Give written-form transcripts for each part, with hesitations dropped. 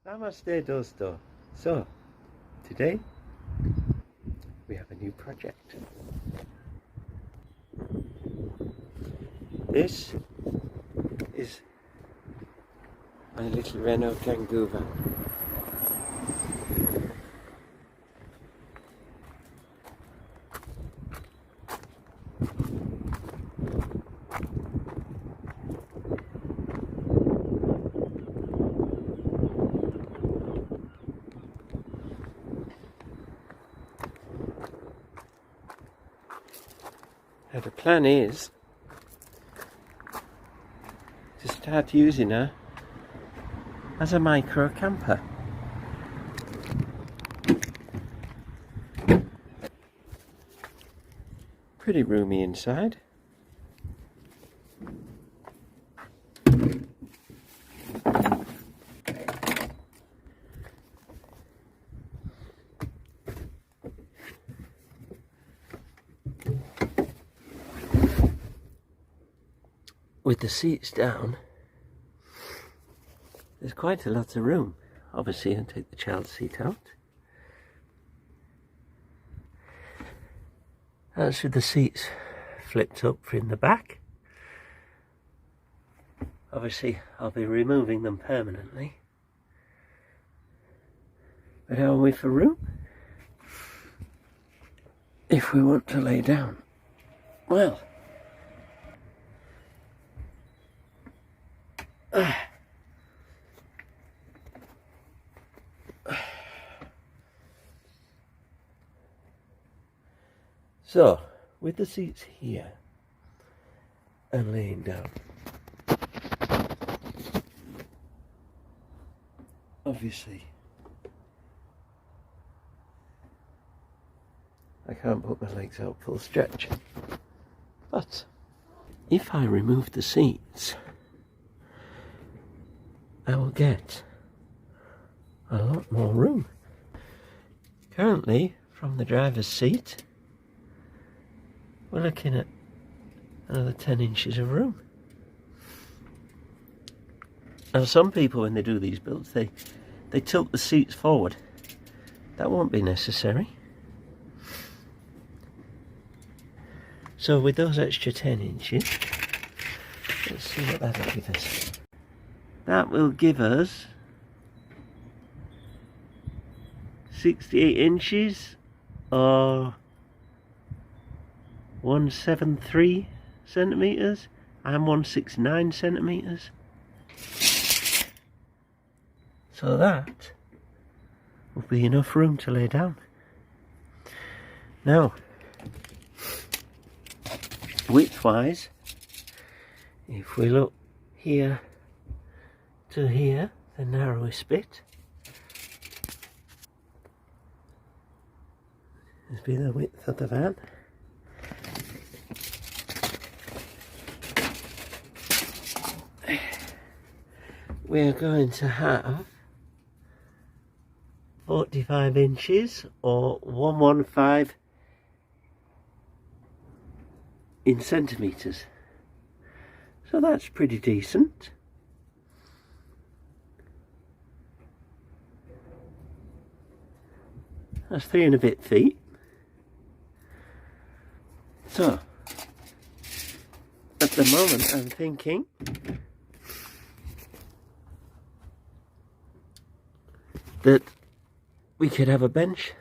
Namaste dosto. So, today we have a new project. This is my little Renault Kangoo van. Now the plan is to start using her as a microcamper. Pretty roomy inside. With the seats down, there's quite a lot of room. Obviously, I'll take the child seat out. That's with the seats flipped up in the back. Obviously, I'll be removing them permanently. But how are we for room? If we want to lay down, well, so, with the seats here and laying down, obviously I can't put my legs out full stretch, but if I remove the seats, I will get a lot more room. Currently, from the driver's seat, we're looking at another 10 inches of room. Now some people, when they do these builds, they tilt the seats forward. That won't be necessary. So with those extra 10 inches, let's see what that'll give us. That will give us 68 inches or 173 centimetres and 169 centimetres. So that will be enough room to lay down. Now, width-wise, if we look here to here, the narrowest bit, this be the width of the van. We're going to have 45 inches or 115 in centimetres. So that's pretty decent. That's 3 and a bit feet. So, at the moment I'm thinking that we could have a bench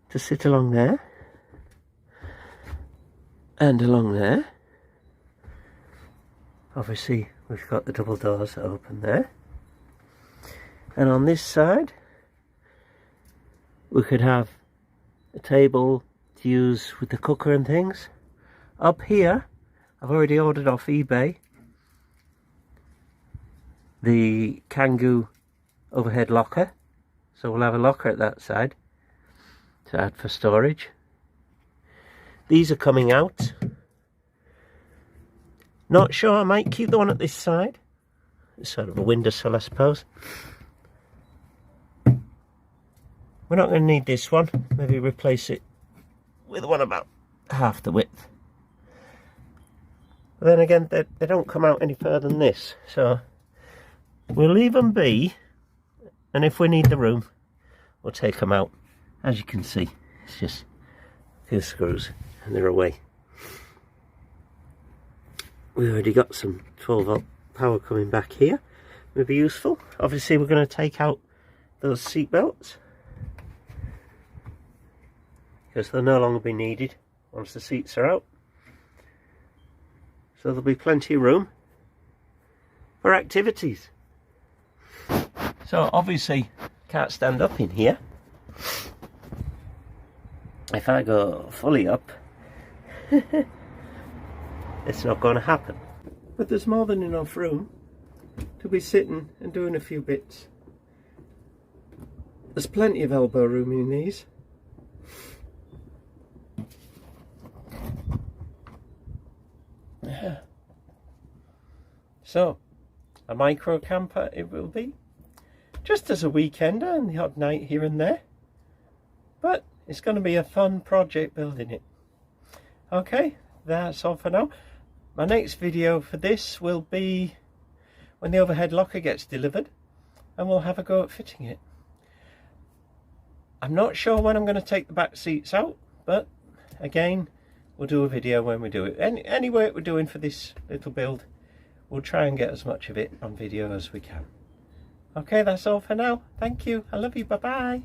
to sit along there and along there. Obviously we've got the double doors open there, and on this side we could have a table to use with the cooker and things. Up here I've already ordered off eBay the Kangoo overhead locker, so we'll have a locker at that side to add for storage. These are coming out. Not sure, I might keep the one at this side. It's sort of a windowsill, I suppose. We're not going to need this one. Maybe replace it with one about half the width. But then again, they don't come out any further than this, so we'll leave them be and if we need the room, we'll take them out. As you can see, it's just a few screws and they're away. We already got some 12 volt power coming back here. Will be useful. Obviously we're going to take out those seat belts because they'll no longer be needed once the seats are out. So there'll be plenty of room for activities. So obviously can't stand up in here. If I go fully up, it's not going to happen. But there's more than enough room to be sitting and doing a few bits. There's plenty of elbow room in these. So, a micro camper it will be. Just as a weekender and the odd night here and there. But it's going to be a fun project building it. Okay, that's all for now. My next video for this will be when the overhead locker gets delivered, and we'll have a go at fitting it. I'm not sure when I'm going to take the back seats out, but again, we'll do a video when we do it. Any work we're doing for this little build, we'll try and get as much of it on video as we can. Okay, that's all for now. Thank you. I love you. Bye-bye.